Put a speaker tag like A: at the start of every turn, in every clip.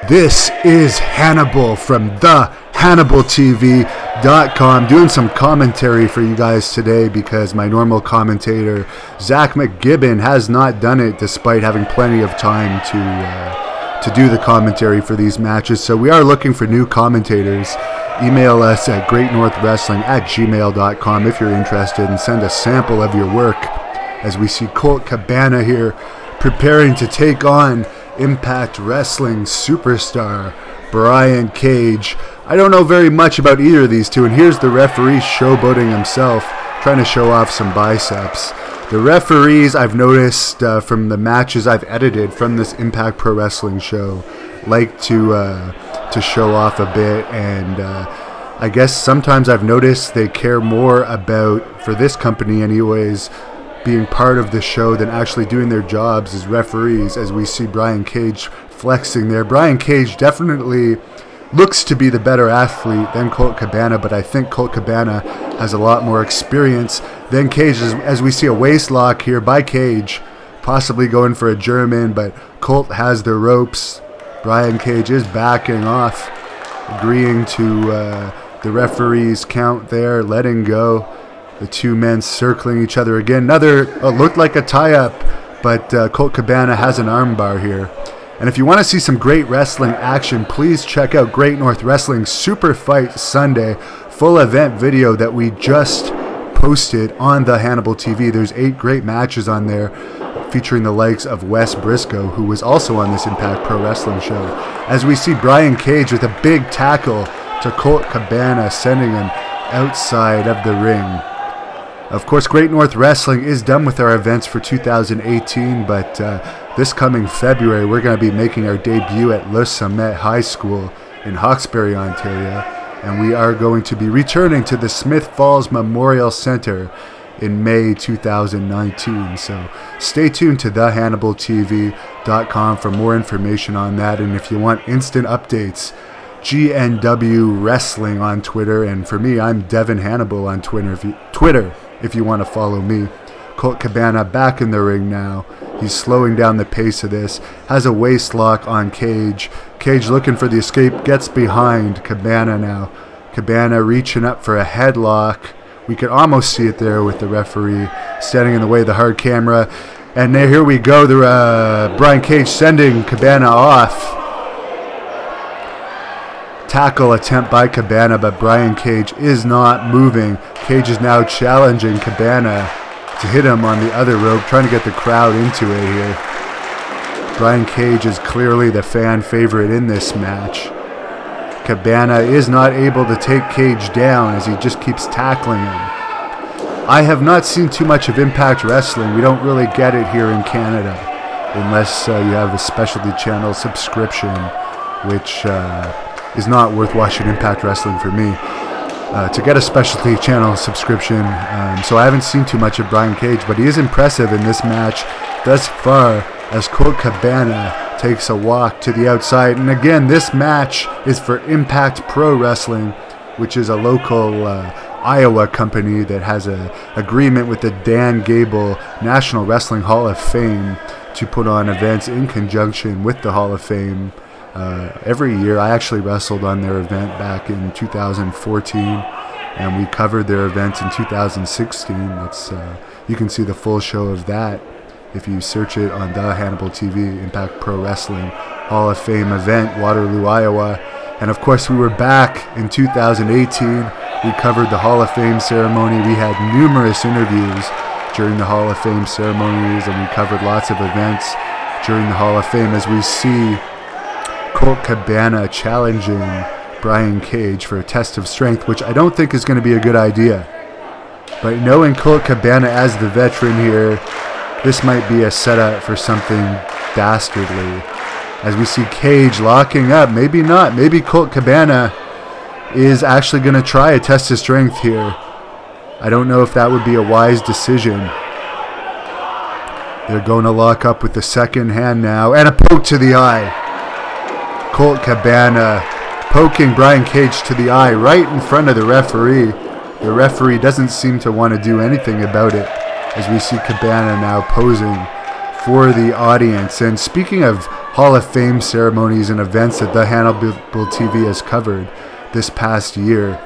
A: This is Hannibal from thehannibaltv.com doing some commentary for you guys today because my normal commentator, Zach McGibbon, has not done it despite having plenty of time to do the commentary for these matches. So we are looking for new commentators. Email us at greatnorthwrestling@gmail.com if you're interested and send a sample of your work as we see Colt Cabana here preparing to take on Impact Wrestling superstar Brian Cage. I don't know very much about either of these two, and here's the referee showboating himself, trying to show off some biceps. The referees, I've noticed from the matches I've edited from this Impact Pro Wrestling show, like to show off a bit, and I guess sometimes I've noticed they care more about, for this company anyways, being part of the show than actually doing their jobs as referees, as we see Brian Cage flexing there. Brian Cage definitely looks to be the better athlete than Colt Cabana, but I think Colt Cabana has a lot more experience than Cage, as we see a waist lock here by Cage, possibly going for a German, but Colt has the ropes. Brian Cage is backing off, agreeing to the referee's count there, letting go. The two men circling each other again. Another looked like a tie-up, but Colt Cabana has an armbar here. And if you want to see some great wrestling action, please check out Great North Wrestling Super Fight Sunday full event video that we just posted on the Hannibal TV. There's 8 great matches on there featuring the likes of Wes Briscoe, who was also on this Impact Pro Wrestling show. As we see Brian Cage with a big tackle to Colt Cabana, sending him outside of the ring. Of course, Great North Wrestling is done with our events for 2018, but this coming February, we're going to be making our debut at Le Summit High School in Hawkesbury, Ontario, and we are going to be returning to the Smith Falls Memorial Center in May 2019. So stay tuned to thehannibaltv.com for more information on that, and if you want instant updates, GNW Wrestling on Twitter, and for me, I'm Devin Hannibal on Twitter if you want to follow me. Colt Cabana back in the ring now. He's slowing down the pace of this. Has a waist lock on Cage. Cage looking for the escape. Gets behind Cabana now. Cabana reaching up for a headlock. We could almost see it there with the referee standing in the way of the hard camera. And there, here we go. Brian Cage sending Cabana off. Tackle attempt by Cabana, but Brian Cage is not moving. Cage is now challenging Cabana to hit him on the other rope, trying to get the crowd into it here. Brian Cage is clearly the fan favorite in this match. Cabana is not able to take Cage down as he just keeps tackling him. I have not seen too much of Impact Wrestling. We don't really get it here in Canada unless you have a specialty channel subscription, which is not worth watching Impact Wrestling for me to get a specialty channel subscription. So I haven't seen too much of Brian Cage, but he is impressive in this match thus far as Colt Cabana takes a walk to the outside. And again, this match is for Impact Pro Wrestling, which is a local Iowa company that has an agreement with the Dan Gable National Wrestling Hall of Fame to put on events in conjunction with the Hall of Fame. Every year. I actually wrestled on their event back in 2014, and we covered their events in 2016. You can see the full show of that if you search it on the Hannibal TV Impact Pro Wrestling Hall of Fame event, Waterloo, Iowa. And of course, we were back in 2018. We covered the Hall of Fame ceremony. We had numerous interviews during the Hall of Fame ceremonies, and we covered lots of events during the Hall of Fame as we see Colt Cabana challenging Brian Cage for a test of strength, which I don't think is going to be a good idea. But knowing Colt Cabana as the veteran here, this might be a setup for something dastardly. As we see Cage locking up, maybe not. Maybe Colt Cabana is actually going to try a test of strength here. I don't know if that would be a wise decision. They're going to lock up with the second hand now, and a poke to the eye. Colt Cabana poking Brian Cage to the eye right in front of the referee. The referee doesn't seem to want to do anything about it as we see Cabana now posing for the audience. And speaking of Hall of Fame ceremonies and events that the Hannibal TV has covered this past year,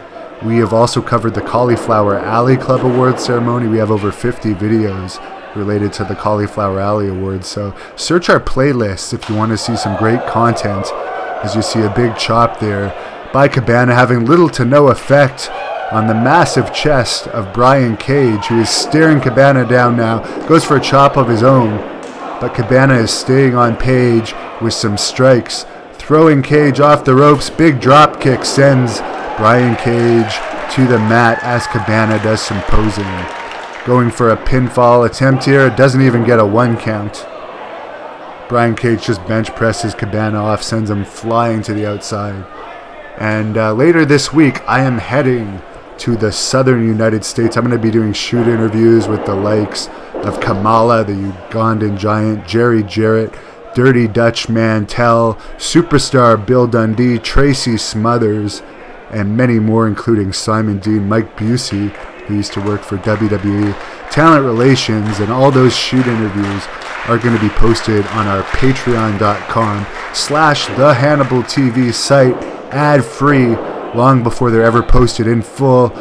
A: we have also covered the Cauliflower Alley Club Awards ceremony. We have over 50 videos related to the Cauliflower Alley Awards. So search our playlist if you want to see some great content, as you see a big chop there by Cabana having little to no effect on the massive chest of Brian Cage, who is staring Cabana down now, goes for a chop of his own, but Cabana is staying on Page with some strikes, throwing Cage off the ropes. Big drop kick sends Brian Cage to the mat as Cabana does some posing. Going for a pinfall attempt here, it doesn't even get a 1 count. Brian Cage just bench presses Cabana off, sends him flying to the outside. And later this week, I am heading to the southern United States. I'm going to be doing shoot interviews with the likes of Kamala, the Ugandan giant, Jerry Jarrett, Dirty Dutch Mantel, Superstar Bill Dundee, Tracy Smothers, and many more, including Simon Dean, Mike Busey, who used to work for WWE, Talent Relations, and all those shoot interviews are going to be posted on our patreon.com/TheHannibalTV site, ad-free, long before they're ever posted in full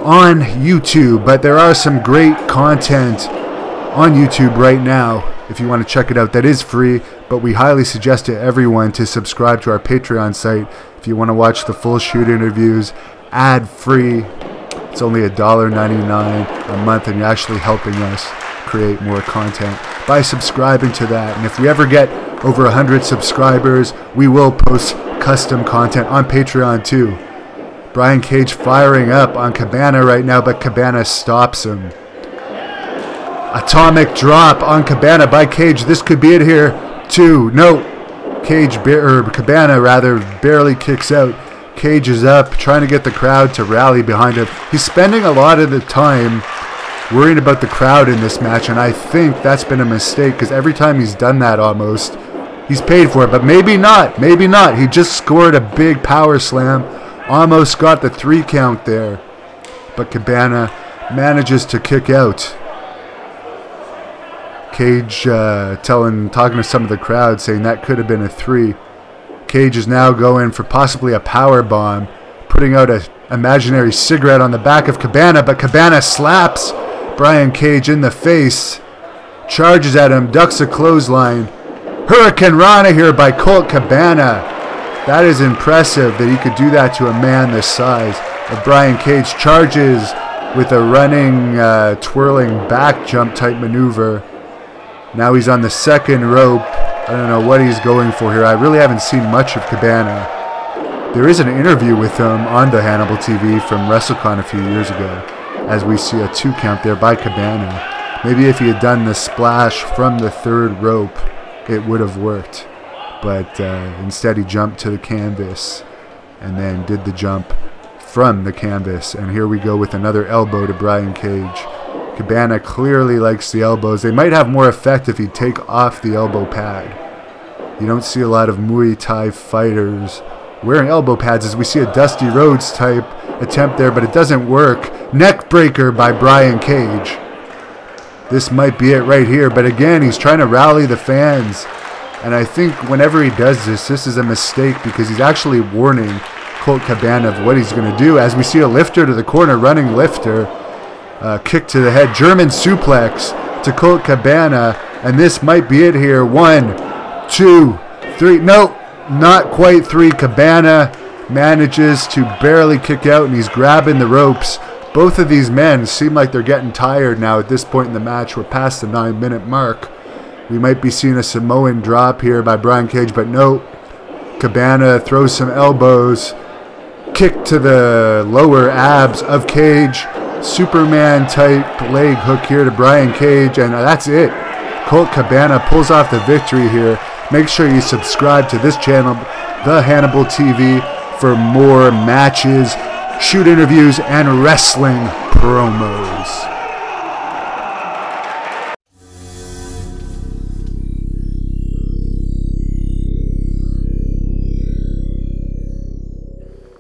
A: on YouTube. But there are some great content on YouTube right now if you want to check it out. That is free, but we highly suggest to everyone to subscribe to our Patreon site if you want to watch the full shoot interviews ad-free. It's only $1.99 a month, and you're actually helping us create more content by subscribing to that. And if we ever get over 100 subscribers, we will post custom content on Patreon too. Brian Cage firing up on Cabana right now, but Cabana stops him. Atomic drop on Cabana by Cage. This could be it here. 2. No. Cabana rather barely kicks out. Cage is up, trying to get the crowd to rally behind him. He's spending a lot of the time worrying about the crowd in this match, and I think that's been a mistake, because every time he's done that almost, he's paid for it. But maybe not. Maybe not. He just scored a big power slam. Almost got the 3 count there. But Cabana manages to kick out. Cage talking to some of the crowd, saying that could have been a 3. Cage is now going for possibly a power bomb, putting out an imaginary cigarette on the back of Cabana, but Cabana slaps Brian Cage in the face, charges at him, ducks a clothesline. Hurricane Rana here by Colt Cabana. That is impressive that he could do that to a man this size of Brian Cage. Charges with a running, twirling back jump type maneuver. Now he's on the second rope. I don't know what he's going for here. I really haven't seen much of Cabana. There is an interview with him on the Hannibal TV from WrestleCon a few years ago, as we see a 2 count there by Cabana. Maybe if he had done the splash from the 3rd rope, it would have worked. But instead he jumped to the canvas and then did the jump from the canvas. And here we go with another elbow to Brian Cage. Cabana clearly likes the elbows. They might have more effect if he'd take off the elbow pad. You don't see a lot of Muay Thai fighters wearing elbow pads, as we see a Dusty Rhodes type attempt there, but it doesn't work. Neck breaker by Brian Cage. This might be it right here, but again, he's trying to rally the fans. And I think whenever he does this, this is a mistake, because he's actually warning Colt Cabana of what he's going to do, as we see a lifter to the corner, running lifter. Kick to the head, German suplex to Colt Cabana, and this might be it here. 1, 2, 3. No, not quite 3. Cabana manages to barely kick out, and he's grabbing the ropes. Both of these men seem like they're getting tired now at this point in the match. We're past the 9-minute mark. We might be seeing a Samoan drop here by Brian Cage, but no. Cabana throws some elbows. Kick to the lower abs of Cage. Superman type leg hook here to Brian Cage, and that's it. Colt Cabana pulls off the victory here. Make sure you subscribe to this channel, The Hannibal TV, for more matches, shoot interviews, and wrestling promos.